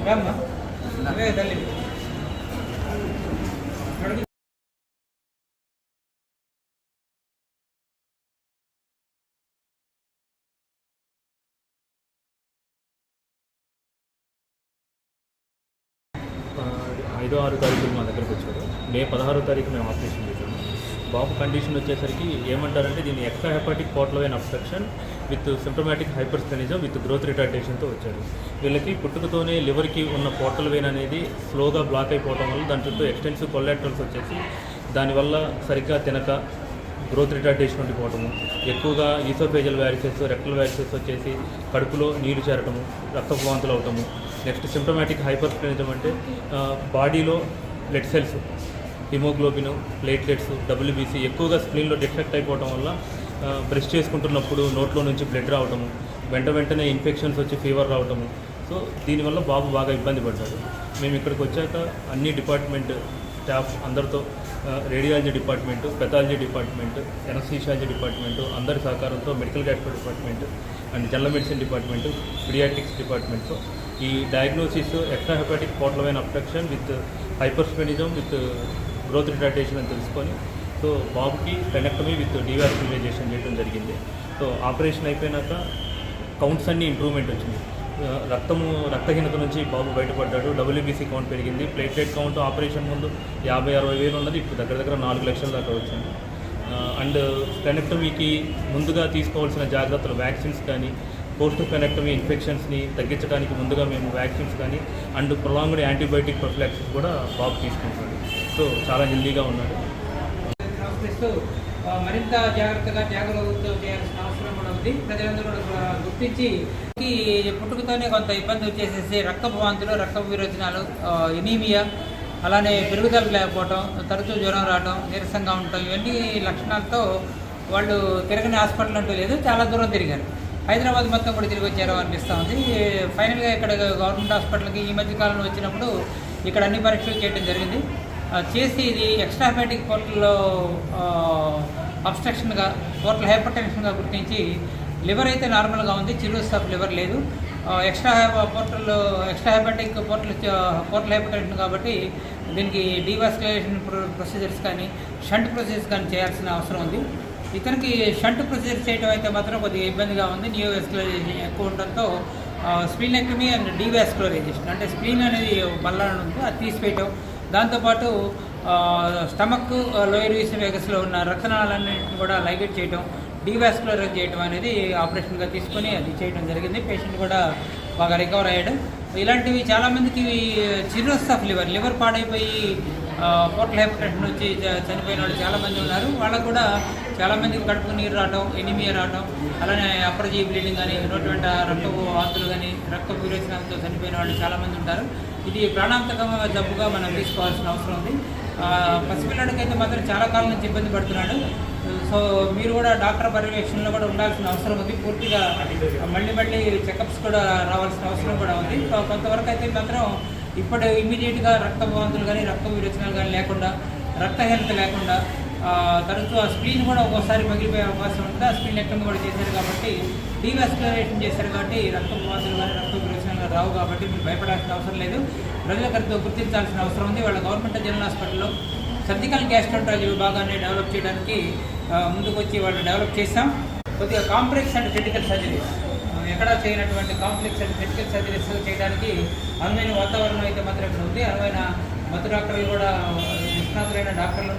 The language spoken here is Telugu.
రామ్మా అవే తల్లి 5-6 తారీఖులు మా దగ్గరకు వచ్చారు. మే 16వ తారీఖు మేము ఆపరేషన్ చేశాము. బాబు కండిషన్ వచ్చేసరికి ఏమంటారంటే దీన్ని extra hepatic portal vein obstruction with symptomatic hypersplenism with growth రిటార్డేషన్తో వచ్చారు. వీళ్ళకి పుట్టుకతోనే లివర్కి ఉన్న పోర్టల్ వెయిన్ అనేది స్లోగా బ్లాక్ అయిపోవడం వల్ల దాని చుట్టూ ఎక్స్టెన్సివ్ కొలాటరల్స్ వచ్చేసి దానివల్ల సరిగ్గా తినక గ్రోత్ రిటార్డేషన్ ఉండిపోవటము, ఎక్కువగా ఈసోఫేజల్ వ్యారిసెస్, రెక్టల్ వ్యారిసెస్ వచ్చేసి కడుపులో నీరు చేరటము, రక్తపు వాంతులు అవటము. నెక్స్ట్ సిమ్టమాటిక్ హైపర్స్టెనిజం అంటే బాడీలో blood cells, haemoglobin, platelets, WBC ఎక్కువగా స్ప్లీన్లో డిఫెక్ట్ అయిపోవడం వల్ల బ్రష్ చేసుకుంటున్నప్పుడు నోట్లో నుంచి బ్లడ్ రావటము, వెంటనే ఇన్ఫెక్షన్స్ వచ్చి ఫీవర్ రావటము. సో దీనివల్ల బాబు బాగా ఇబ్బంది పడ్డాడు. మేము ఇక్కడికి వచ్చాక అన్ని డిపార్ట్మెంట్ స్టాఫ్ అందరితో, radiology department, pathology department, anesthesiology department అందరి సహకారంతో, medical gastro department and general medicine department, pediatrics డిపార్ట్మెంట్తో ఈ diagnosis extra hepatic portal vein obstruction with hypersplenism with growth retardation అని తెలుసుకొని సో బాబుకి స్టెనెక్టమీ విత్ డీవాస్కులరైజేషన్ చేయడం జరిగింది. సో ఆపరేషన్ అయిపోయినాక కౌంట్స్ అన్నీ ఇంప్రూవ్మెంట్ వచ్చింది. రక్తహీనత నుంచి బాబు బయటపడ్డాడు. డబ్ల్యూబీసీ కౌంట్ పెరిగింది. ప్లేట్లెట్ కౌంట్ ఆపరేషన్ ముందు 50-60 వేలు ఉన్నది, ఇప్పుడు దగ్గర 4 లక్షల దాకా వచ్చింది. అండ్ స్టెనెక్టమీకి ముందుగా తీసుకోవాల్సిన జాగ్రత్తలు, వ్యాక్సిన్స్ కానీ, పోస్ట్ స్టెనెక్టమీ ఇన్ఫెక్షన్స్ని తగ్గించడానికి ముందుగా మేము వ్యాక్సిన్స్ కానీ అండ్ ప్రొలాంగ్డ్ యాంటీబయాటిక్ ప్రొఫిలాక్సిస్ కూడా బాబు తీసుకుంటున్నాడు. సో చాలా హెల్దీగా ఉన్నాడు. మరింత జాగ్రత్తతో చేయాల్సిన అవసరం కూడా ఉంది. ప్రజలందరూ కూడా గుర్తించి పుట్టుకతోనే కొంత ఇబ్బంది వచ్చేసేసి రక్తపు వాంతులు, రక్తపు విరోచనాలు, ఎనీమియా, అలానే పెరుగుదల లేకపోవటం, తరచూ జ్వరం రావడం, నీరసంగా ఉండటం, ఇవన్నీ లక్షణాలతో వాళ్ళు తిరగని హాస్పిటల్ అంటూ లేదు. చాలా దూరం తిరిగారు. హైదరాబాద్ మొత్తం కూడా తిరిగి వచ్చారో అనిపిస్తూ ఉంది. ఫైనల్గా ఇక్కడ గవర్నమెంట్ హాస్పిటల్కి ఈ మధ్యకాలంలో వచ్చినప్పుడు ఇక్కడ అన్ని పరీక్షలు చేయడం జరిగింది. చేసి ఇది ఎక్స్ట్రా హెపాటిక్ పోర్టల్లో అబ్స్ట్రక్షన్గా, పోర్టల్ హైపర్టెన్షన్గా గుర్తించి లివర్ అయితే నార్మల్గా ఉంది, చిరోసిస్ ఆఫ్ లివర్ లేదు. ఎక్స్ట్రా హెపాటిక్ పోర్టల్ హైపర్టెన్షన్ కాబట్టి దీనికి డీవాస్కులరైజేషన్ ప్రొసీజర్స్ కానీ షంట్ ప్రొసీజర్స్ కానీ చేయాల్సిన అవసరం ఉంది. ఇతనికి షంట్ ప్రొసీజర్ చేయడం అయితే మాత్రం కొద్దిగా ఇబ్బందిగా ఉంది. నియోవాస్కులరైజేషన్ ఎక్కువ ఉండడంతో స్ప్లీనెక్టమీ అండ్ డీవాస్కులరైజేషన్ అంటే స్ప్లీన్ అనేది బల్లాన్ని ఉంటుంది, అది తీసివేయటం, దాంతోపాటు స్టమక్, లోయర్ ఈసోఫేగస్లో ఉన్న రక్తనాళాలన్నింటిని కూడా లైగేట్ చేయడం, డీవాస్కులరైజ్ చేయడం అనేది ఆపరేషన్గా తీసుకొని అది చేయడం జరిగింది. పేషెంట్ కూడా బాగా రికవర్ అయ్యాడు. ఇలాంటివి చాలామందికి చిరోసిస్ ఆఫ్ లివర్ పాడైపోయి పోర్టల్ హైపర్టెన్షన్ వచ్చి చనిపోయిన వాళ్ళు చాలామంది ఉన్నారు. వాళ్ళకు కూడా చాలామందికి కడుపు నీరు రావడం, ఎనిమియా రావడం, అలానే అప్పర్జీ బ్లీడింగ్ కానీ, నోటి రక్తపు వాంతులు కానీ, రక్తపు విరోచనాలతో చనిపోయిన వాళ్ళు చాలామంది ఉంటారు. ఇది ప్రాణాంతకమైన జబ్బుగా మనం తీసుకోవాల్సిన అవసరం ఉంది. పసిపిల్లడికైతే మాత్రం చాలా కాలం నుంచి ఇబ్బంది పడుతున్నాడు. సో మీరు కూడా డాక్టర్ పర్యవేక్షణలో కూడా ఉండాల్సిన అవసరం ఉంది. పూర్తిగా మళ్ళీ చెకప్స్ కూడా రావాల్సిన అవసరం కూడా ఉంది. కొంతవరకు అయితే మాత్రం ఇప్పుడు ఇమ్మీడియట్గా రక్తవాంతులు కానీ, రక్త విరోచనాలు కానీ లేకుండా, రక్తహీనత లేకుండా, తరచూ ఆ స్ప్లీన్ కూడా ఒక్కోసారి మగిలిపోయే అవకాశం ఉంటుంది. ఆ స్ప్లీనెక్టమీ కూడా చేశారు కాబట్టి, డీవాస్కులరైజేషన్ చేశారు కాబట్టి రక్తవాంతులు కానీ, రక్త విరోచనాలు రావు కాబట్టి మీరు భయపడాల్సిన అవసరం లేదు. ప్రజలకు గుర్తించాల్సిన అవసరం ఉంది. వాళ్ళ గవర్నమెంట్ జనరల్ హాస్పిటల్లో సర్జికల్ గ్యాస్ట్రాంట్రాలజీ విభాగాన్ని డెవలప్ చేయడానికి ముందుకు వచ్చి వాళ్ళు డెవలప్ చేస్తాం. కొద్దిగా కాంప్లెక్స్ అండ్ క్రిటికల్ సర్జరీస్, ఎక్కడా చేయనటువంటి కాంప్లెక్స్ అండ్ క్రిటికల్ సర్జరీస్ చేయడానికి అనువైన వాతావరణం అయితే మాత్రం ఇక్కడ ఉంది. అనువైన మత్తు డాక్టర్లు కూడా, నిష్ణాతులైన డాక్టర్లు